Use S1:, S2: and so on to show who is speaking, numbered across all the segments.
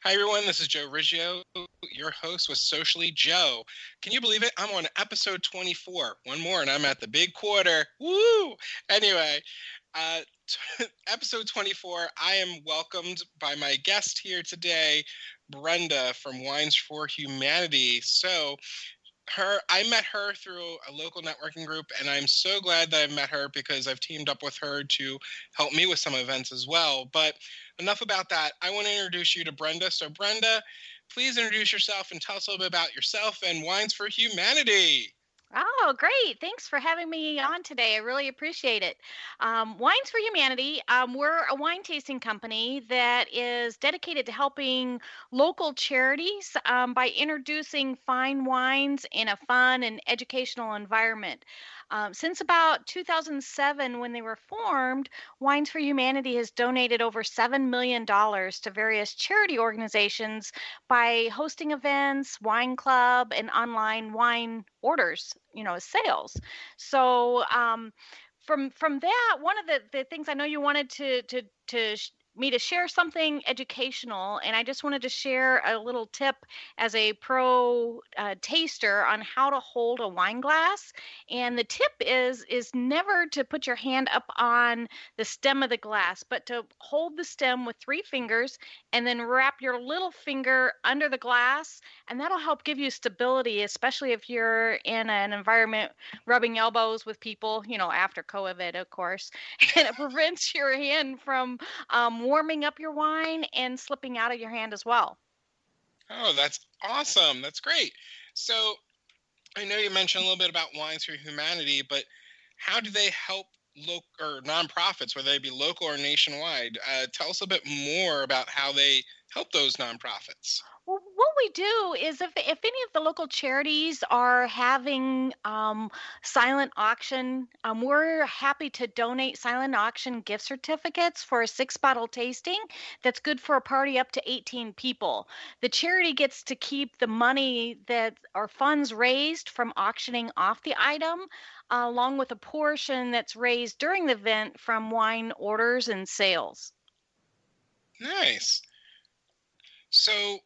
S1: Hi, everyone. This is Joe Riggio, your host with Socially Joe. Can you believe it? I'm on episode 24. One more, and I'm at the big quarter. Woo! Anyway, uh, episode 24, I am welcomed by my guest here today, Brenda from Wines for Humanity. I met her through a local networking group, and I'm so glad that I've met her because I've teamed up with her to help me with some events as well. But enough about that. I want to introduce you to Brenda. So, Brenda, please introduce yourself and tell us a little bit about yourself and Wines for Humanity.
S2: Oh, great. Thanks for having me on today. I really appreciate it. Wines for Humanity, we're a wine tasting company that is dedicated to helping local charities by introducing fine wines in a fun and educational environment. Since about 2007, when they were formed, Wines for Humanity has donated over $7 million to various charity organizations by hosting events, wine club, and online wine orders, sales. So from that, one of the things I know you wanted me to share something educational, and I just wanted to share a little tip as a pro taster on how to hold a wine glass. And the tip is never to put your hand up on the stem of the glass, but to hold the stem with three fingers and then wrap your little finger under the glass, and that'll help give you stability, especially if you're in an environment rubbing elbows with people, after COVID, of course. And it prevents your hand from warming up your wine and slipping out of your hand as well.
S1: Oh, that's awesome. That's great. So, I know you mentioned a little bit about Wines for Humanity, but how do they help local or nonprofits, whether they be local or nationwide? Tell us a bit more about how they help those nonprofits.
S2: Well, what we do is if any of the local charities are having silent auction, we're happy to donate silent auction gift certificates for a 6 bottle tasting that's good for a party up to 18 people. The charity gets to keep the money that or funds raised from auctioning off the item, along with a portion that's raised during the event from wine orders and sales.
S1: Nice. So,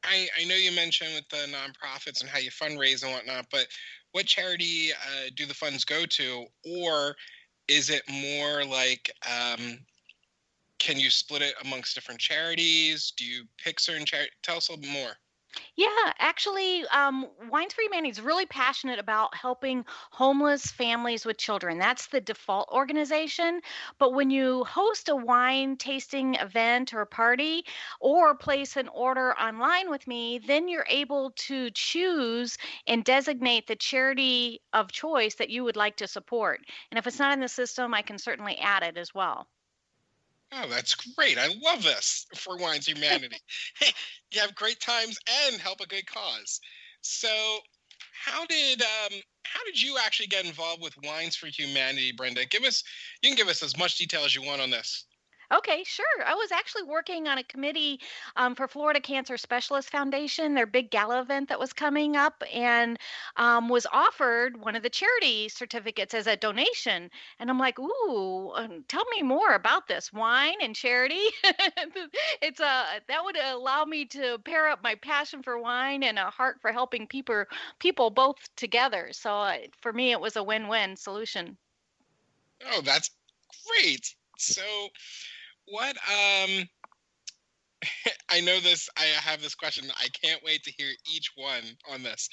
S1: I know you mentioned with the nonprofits and how you fundraise and whatnot, but what charity do the funds go to? Or is it more like, can you split it amongst different charities? Do you pick certain charities? Tell us a little bit more.
S2: Yeah, actually, Wines for Humanity is really passionate about helping homeless families with children. That's the default organization. But when you host a wine tasting event or party or place an order online with me, then you're able to choose and designate the charity of choice that you would like to support. And if it's not in the system, I can certainly add it as well.
S1: Oh, that's great. I love this for Wines Humanity. You have great times and help a good cause. So, how did you actually get involved with Wines for Humanity, Brenda? You can give us as much detail as you want on this.
S2: Okay, sure. I was actually working on a committee for Florida Cancer Specialist Foundation, their big gala event that was coming up, and was offered one of the charity certificates as a donation. And I'm like, ooh, tell me more about this wine and charity. That would allow me to pair up my passion for wine and a heart for helping people both together. So for me, it was a win-win solution.
S1: Oh, that's great. So, what I know this. I have this question. I can't wait to hear each one on this.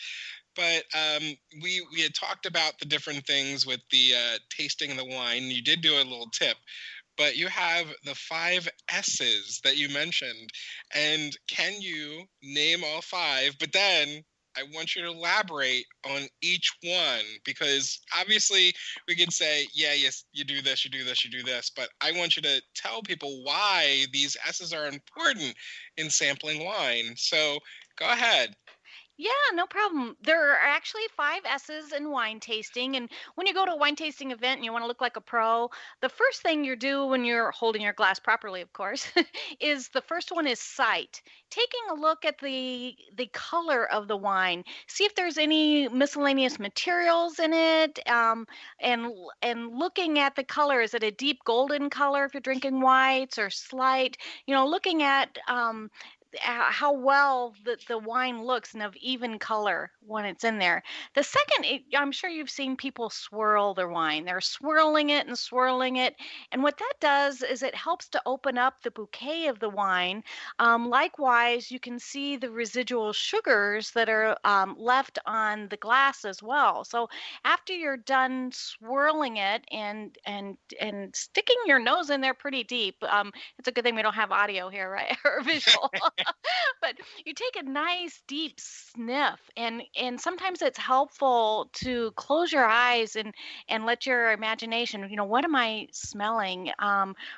S1: But we had talked about the different things with the tasting the wine. You did do a little tip, but you have the 5 S's that you mentioned. And can you name all five? But then I want you to elaborate on each one because obviously we can say, yeah, yes, you do this, you do this, you do this. But I want you to tell people why these S's are important in sampling wine. So go ahead.
S2: Yeah, no problem. There are actually 5 S's in wine tasting. And when you go to a wine tasting event and you want to look like a pro, the first thing you do when you're holding your glass properly, of course, is the first one is sight. Taking a look at the color of the wine, see if there's any miscellaneous materials in it, and looking at the color. Is it a deep golden color if you're drinking whites or slight? Looking at how well the wine looks and of even color when it's in there. The second, I'm sure you've seen people swirl their wine. They're swirling it and swirling it. And what that does is it helps to open up the bouquet of the wine. Likewise, you can see the residual sugars that are left on the glass as well. So after you're done swirling it and sticking your nose in there pretty deep, it's a good thing we don't have audio here, right? Or visual. But you take a nice deep sniff, and sometimes it's helpful to close your eyes and let your imagination, what am I smelling?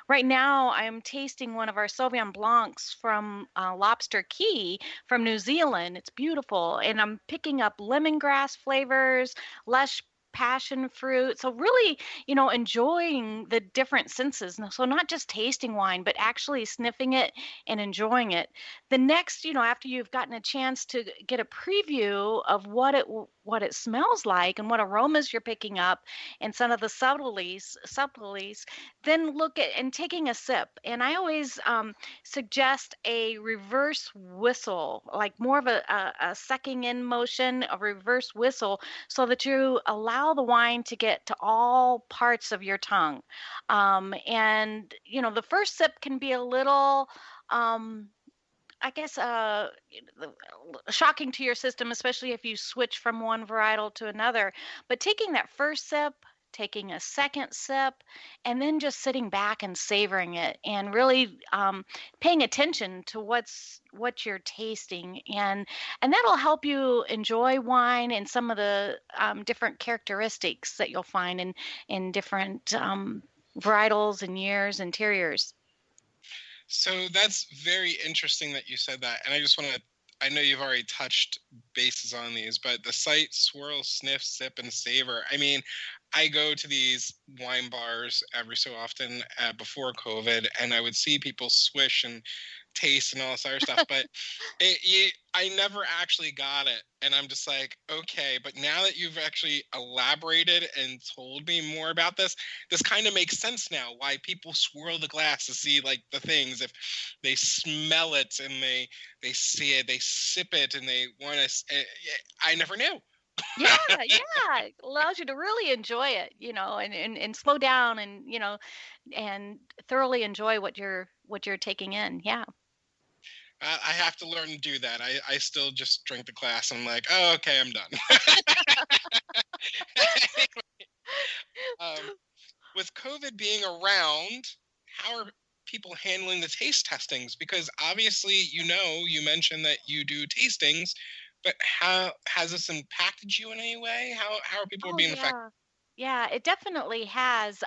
S2: Right now I'm tasting one of our Sauvignon Blancs from Lobster Key from New Zealand. It's beautiful, and I'm picking up lemongrass flavors, lush passion fruit. So really, enjoying the different senses. So not just tasting wine, but actually sniffing it and enjoying it. The next, after you've gotten a chance to get a preview of what it smells like and what aromas you're picking up and some of the subtleties, then look at and taking a sip. And I always suggest a reverse whistle, like more of a sucking in motion, a reverse whistle, so that you allow the wine to get to all parts of your tongue. And the first sip can be a little I guess shocking to your system, especially if you switch from one varietal to another. But taking that first sip, taking a second sip, and then just sitting back and savoring it, and really paying attention to what you're tasting, and that'll help you enjoy wine and some of the different characteristics that you'll find in different varietals and years and terroirs.
S1: So that's very interesting that you said that. And I just want to, I know you've already touched bases on these, but the site Swirl, Sniff, Sip, and Savor. I mean, I go to these wine bars every so often before COVID, and I would see people swish and taste and all this other stuff, but I never actually got it. And I'm just like, okay, but now that you've actually elaborated and told me more about this kind of makes sense now why people swirl the glass to see like the things. If they smell it and they see it, they sip it, and they want to. I never knew.
S2: Yeah, yeah. It allows you to really enjoy it, and slow down and thoroughly enjoy what you're taking in. Yeah.
S1: I have to learn to do that. I still just drink the glass and I'm like, oh, okay, I'm done. um, with COVID being around, how are people handling the taste testings? Because obviously, you mentioned that you do tastings, but how has this impacted you in any way? How are people
S2: Oh,
S1: being affected?
S2: yeah. Yeah, it definitely has.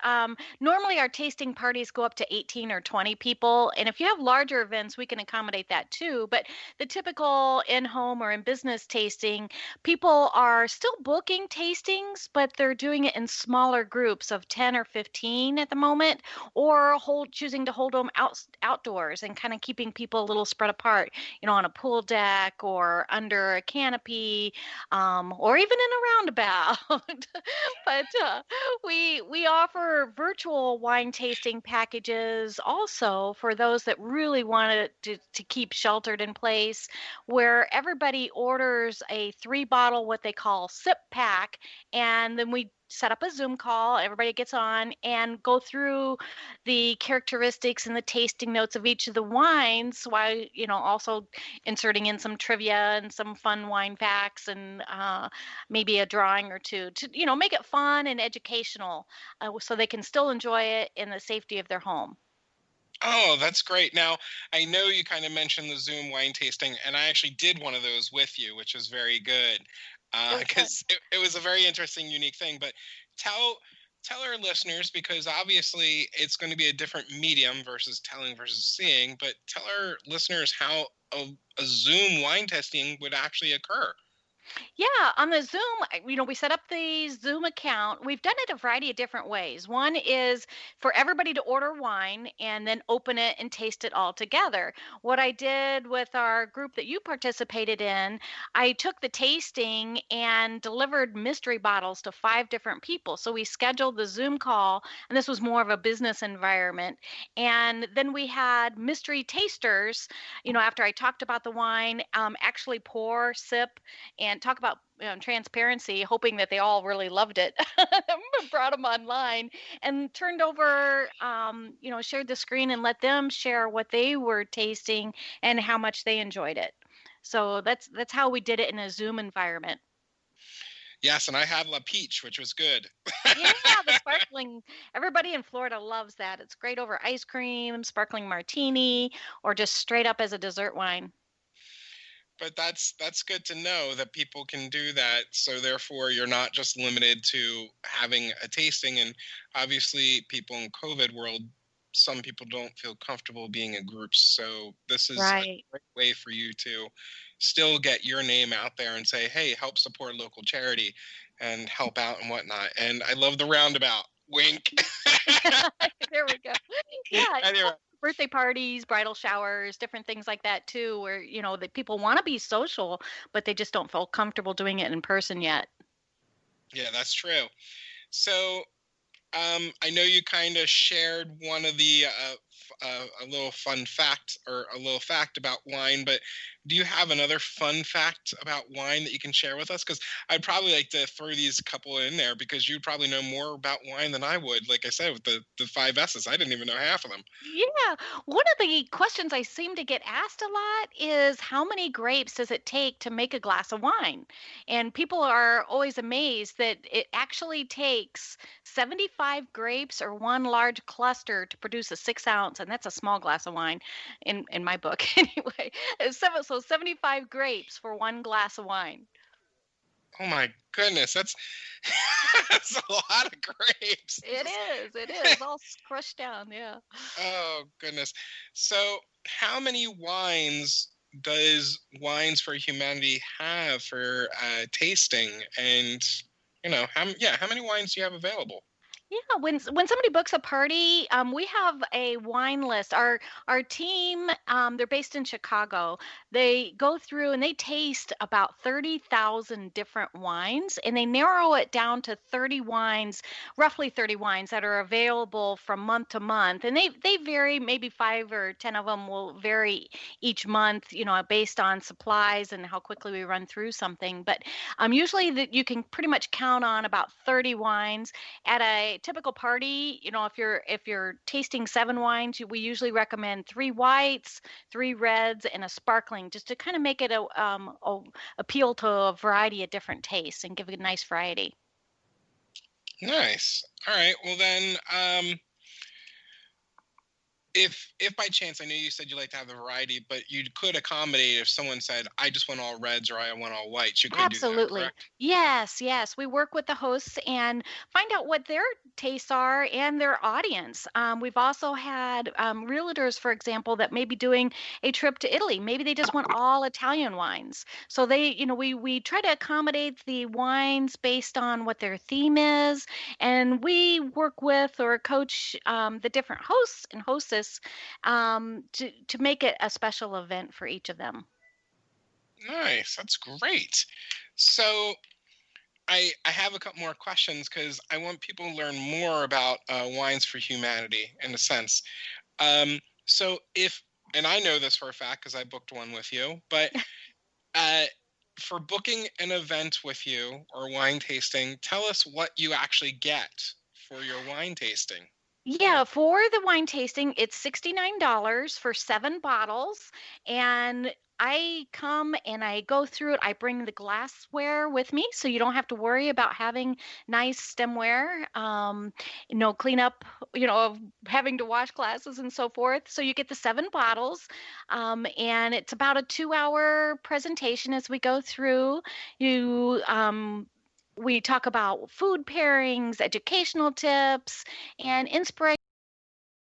S2: Normally, our tasting parties go up to 18 or 20 people. And if you have larger events, we can accommodate that too. But the typical in home or in business tasting, people are still booking tastings, but they're doing it in smaller groups of 10 or 15 at the moment, or choosing to hold them outdoors and kind of keeping people a little spread apart, on a pool deck or under a canopy, or even in a roundabout. But we offer virtual wine tasting packages also for those that really want to keep sheltered in place, where everybody orders a 3 bottle, what they call sip pack, and then we set up a Zoom call. Everybody gets on and go through the characteristics and the tasting notes of each of the wines, while also inserting in some trivia and some fun wine facts, and maybe a drawing or two to make it fun and educational, so they can still enjoy it in the safety of their home.
S1: Oh, that's great. Now, I know you kind of mentioned the Zoom wine tasting, and I actually did one of those with you, which was very good,
S2: It was fun.
S1: because it was a very interesting, unique thing. But tell tell our listeners, because obviously it's going to be a different medium versus telling versus seeing, but tell our listeners how a Zoom wine testing would actually occur.
S2: Yeah, on the Zoom, we set up the Zoom account. We've done it a variety of different ways. One is for everybody to order wine and then open it and taste it all together. What I did with our group that you participated in, I took the tasting and delivered mystery bottles to 5 different people. So we scheduled the Zoom call, and this was more of a business environment. And then we had mystery tasters, after I talked about the wine, actually pour, sip, and talk about transparency, hoping that they all really loved it. Brought them online and turned over, shared the screen and let them share what they were tasting and how much they enjoyed it. So that's how we did it in a Zoom environment.
S1: Yes, and I had La Peach, which was good.
S2: Yeah, the sparkling. Everybody in Florida loves that. It's great over ice cream, sparkling martini, or just straight up as a dessert wine.
S1: But that's good to know that people can do that. So therefore, you're not just limited to having a tasting. And obviously, people in COVID world, some people don't feel comfortable being in groups. So this is a great way for you to still get your name out there and say, hey, help support local charity and help out and whatnot. And I love the roundabout. Wink.
S2: There we go. Yeah.
S1: Anyway.
S2: Birthday parties, bridal showers, different things like that too, where the people want to be social, but they just don't feel comfortable doing it in person yet.
S1: Yeah, that's true. So I know you kind of shared one of the a little fun fact or a little fact about wine, but do you have another fun fact about wine that you can share with us? Because I'd probably like to throw these couple in there because you'd probably know more about wine than I would. Like I said, with the 5 S's, I didn't even know half of them.
S2: Yeah. One of the questions I seem to get asked a lot is how many grapes does it take to make a glass of wine? And people are always amazed that it actually takes 75 grapes or one large cluster to produce a 6 ounce, and that's a small glass of wine in my book anyway. So 75 grapes for one glass of wine.
S1: Oh my goodness, that's that's a lot of grapes.
S2: It is all crushed down, yeah.
S1: Oh goodness. So how many wines does Wines for Humanity have for tasting? And how many wines do you have available?
S2: Yeah, when somebody books a party, we have a wine list. Our team, they're based in Chicago. They go through and they taste about 30,000 different wines, and they narrow it down to 30 wines, roughly 30 wines that are available from month to month. And they vary. Maybe 5 or 10 of them will vary each month, based on supplies and how quickly we run through something. But usually that you can pretty much count on about 30 wines at a typical party. If you're tasting 7 wines, we usually recommend 3 whites, 3 reds, and a sparkling, just to kind of make it appeal to a variety of different tastes and give it a nice variety.
S1: Nice. All right. Well then, if by chance, I know you said you like to have the variety, but you could accommodate if someone said, I just want all reds or I want all whites. You could
S2: Absolutely.
S1: do that, correct?
S2: Yes. We work with the hosts and find out what their tastes are and their audience. We've also had realtors, for example, that may be doing a trip to Italy. Maybe they just want all Italian wines. So we try to accommodate the wines based on what their theme is, and we work with or coach the different hosts and hostess to make it a special event for each of them.
S1: Nice. That's great. So I have a couple more questions because I want people to learn more about Wines for Humanity in a sense. So and I know this for a fact because I booked one with you, but for booking an event with you or wine tasting, tell us what you actually get for your wine tasting.
S2: Yeah, for the wine tasting, it's $69 for 7 bottles. And I come and I go through it. I bring the glassware with me, so you don't have to worry about having nice stemware, clean up, of having to wash glasses and so forth. So you get the 7 bottles, and it's about a 2-hour presentation as we go through. We talk about food pairings, educational tips, and inspiration